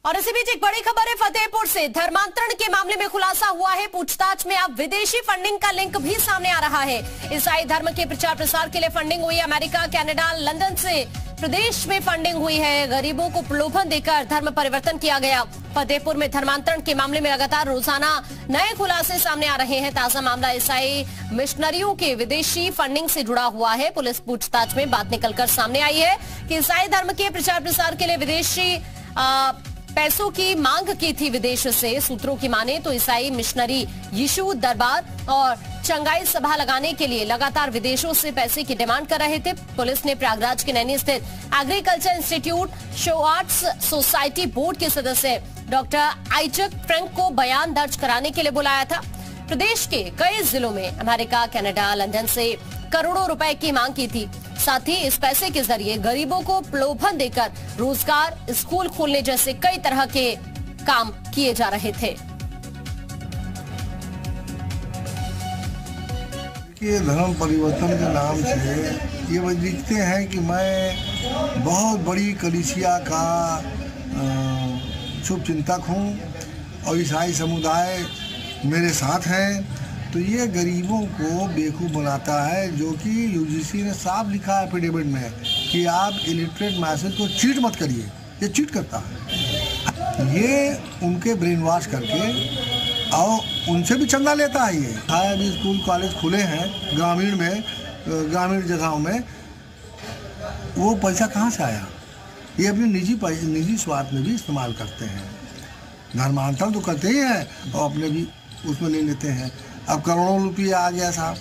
और इसी बीच एक बड़ी खबर है फतेहपुर से। धर्मांतरण के मामले में खुलासा हुआ है। पूछताछ में अब विदेशी फंडिंग का लिंक भी सामने आ रहा है। ईसाई धर्म के प्रचार प्रसार के लिए फंडिंग हुई। अमेरिका, कनाडा, लंदन से प्रदेश में फंडिंग हुई है। गरीबों को प्रलोभन देकर धर्म परिवर्तन किया गया। फतेहपुर में धर्मांतरण के मामले में लगातार रोजाना नए खुलासे सामने आ रहे हैं। ताजा मामला ईसाई मिशनरियों के विदेशी फंडिंग से जुड़ा हुआ है। पुलिस पूछताछ में बात निकलकर सामने आई है कि ईसाई धर्म के प्रचार प्रसार के लिए विदेशी पैसों की मांग की थी विदेश से। सूत्रों की माने तो ईसाई मिशनरी यीशु दरबार और चंगाई सभा लगाने के लिए लगातार विदेशों से पैसे की डिमांड कर रहे थे। पुलिस ने प्रयागराज के नैनी स्थित एग्रीकल्चर इंस्टीट्यूट शोआर्ट्स सोसाइटी बोर्ड के सदस्य डॉक्टर आइजक फ्रैंक को बयान दर्ज कराने के लिए बुलाया था। प्रदेश के कई जिलों में अमेरिका, कनाडा, लंदन से करोड़ों रुपए की मांग की थी। साथ ही इस पैसे के जरिए गरीबों को प्रलोभन देकर रोजगार, स्कूल खोलने जैसे कई तरह के काम किए जा रहे थे। धर्म परिवर्तन के नाम से ये वह लिखते हैं कि मैं बहुत बड़ी कलीसिया का शुभ चिंतक हूँ और ईसाई समुदाय मेरे साथ हैं। तो ये गरीबों को बेवकूफ़ बनाता है, जो कि यूजीसी ने साफ लिखा है एफिडेविट में कि आप इलिटरेट मैसेज को चीट मत करिए। ये चीट करता है, ये उनके ब्रेन वॉश करके और उनसे भी चंदा लेता है। ये अभी स्कूल कॉलेज खुले हैं ग्रामीण में, ग्रामीण जगहों में, वो पैसा कहाँ से आया? ये अपने निजी स्वार्थ में भी इस्तेमाल करते हैं। धर्मांतरण तो करते ही हैं और अपने भी उसमें ले लेते हैं। अब करोड़ों रुपये आ गया साहब।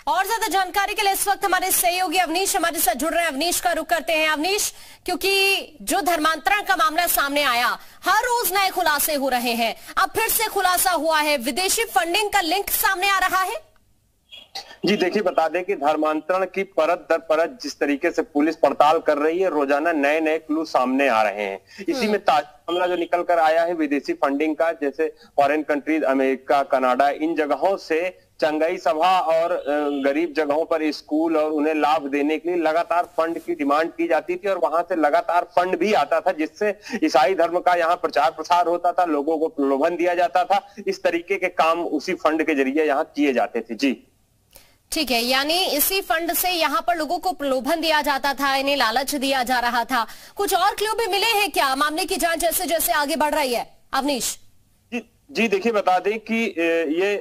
और ज्यादा जानकारी के लिए इस वक्त हमारे सहयोगी अवनीश हमारे साथ जुड़ रहे हैं। अवनीश का रुख करते हैं। अवनीश, क्योंकि जो धर्मांतरण का मामला सामने आया, हर रोज नए खुलासे हो रहे हैं। अब फिर से खुलासा हुआ है, विदेशी फंडिंग का लिंक सामने आ रहा है। जी देखिए, बता दें कि धर्मांतरण की परत दर परत जिस तरीके से पुलिस पड़ताल कर रही है, रोजाना नए नए क्लू सामने आ रहे हैं। इसी में ताजा मामला जो निकल कर आया है विदेशी फंडिंग का, जैसे फॉरेन कंट्रीज, अमेरिका, कनाडा, इन जगहों से चंगाई सभा और गरीब जगहों पर स्कूल और उन्हें लाभ देने के लिए लगातार फंड की डिमांड की जाती थी और वहां से लगातार फंड भी आता था, जिससे ईसाई धर्म का यहाँ प्रचार प्रसार होता था, लोगों को प्रलोभन दिया जाता था। इस तरीके के काम उसी फंड के जरिए यहाँ किए जाते थे। जी ठीक है, यानी इसी फंड से यहाँ पर लोगों को प्रलोभन दिया जाता था, इन्हें लालच दिया जा रहा था। कुछ और क्लू भी मिले हैं क्या? मामले की जांच जैसे जैसे आगे बढ़ रही है अवनीश। जी देखिए, बता दें कि ये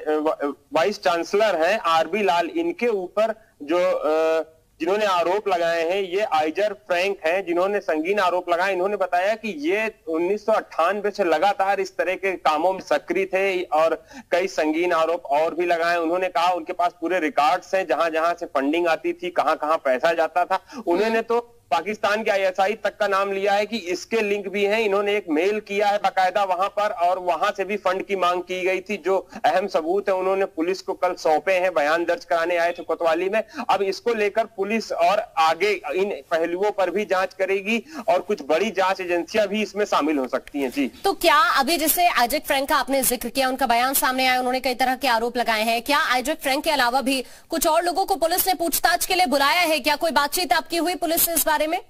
वाइस चांसलर हैं आरबी लाल, इनके ऊपर जो जिन्होंने आरोप लगाए हैं ये आइजर फ्रैंक हैं, जिन्होंने संगीन आरोप लगाए। इन्होंने बताया कि ये 1998 से लगातार इस तरह के कामों में सक्रिय थे और कई संगीन आरोप और भी लगाए। उन्होंने कहा उनके पास पूरे रिकॉर्ड्स हैं, जहां जहां से फंडिंग आती थी, कहां कहां पैसा जाता था। उन्होंने तो पाकिस्तान के आईएसआई तक का नाम लिया है कि इसके लिंक भी हैं। इन्होंने एक मेल किया है बाकायदा वहां पर, और वहां से भी फंड की मांग की गई थी। जो अहम सबूत है उन्होंने पुलिस को कल सौंपे हैं, बयान दर्ज कराने आए थे कोतवाली में। अब इसको लेकर पुलिस और आगे इन पहलुओं पर भी जांच करेगी और कुछ बड़ी जांच एजेंसियां भी इसमें शामिल हो सकती हैं। जी तो क्या अभी जैसे आइजक फ्रैंक का आपने जिक्र किया, उनका बयान सामने आया, उन्होंने कई तरह के आरोप लगाए हैं, क्या आइजक फ्रैंक के अलावा भी कुछ और लोगों को पुलिस ने पूछताछ के लिए बुलाया है? क्या कोई बातचीत आपकी हुई पुलिस से इस बारे में?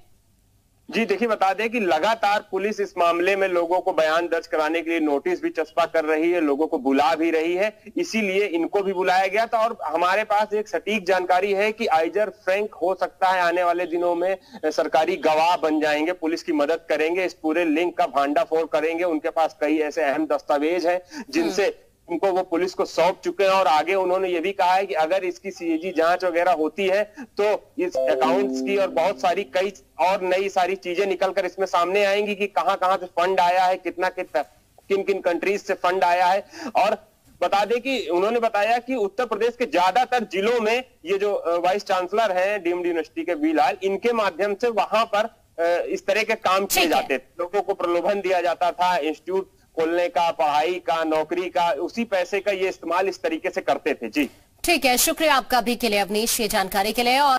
जी देखिए, बता दें कि लगातार पुलिस इस मामले में लोगों को बयान दर्ज कराने के लिए नोटिस भी चस्पा कर रही है, लोगों को बुला भी रही है, इसीलिए इनको भी बुलाया गया था। और हमारे पास एक सटीक जानकारी है कि आइजर फ्रैंक हो सकता है आने वाले दिनों में सरकारी गवाह बन जाएंगे, पुलिस की मदद करेंगे, इस पूरे लिंक का भांडाफोड़ करेंगे। उनके पास कई ऐसे अहम दस्तावेज हैं जिनसे उनको वो पुलिस को सौंप चुके हैं। और आगे उन्होंने ये भी कहा है कि अगर इसकी सीएजी जांच वगैरह होती है तो इस अकाउंट्स की और बहुत सारी कई और नई सारी चीजें निकलकर इसमें सामने आएंगी कि कहां कहां से फंड आया है, किन किन कंट्रीज से फंड आया है। और बता दें कि उन्होंने बताया कि उत्तर प्रदेश के ज्यादातर जिलों में ये जो वाइस चांसलर हैं डीम्ड यूनिवर्सिटी के बी लाल, इनके माध्यम से वहां पर इस तरह के काम किए जाते थे। लोगों को प्रलोभन दिया जाता था, इंस्टीट्यूट खोलने का, पढ़ाई का, नौकरी का, उसी पैसे का ये इस्तेमाल इस तरीके से करते थे। जी ठीक है, शुक्रिया आपका भी के लिए अवनीश, ये जानकारी के लिए। और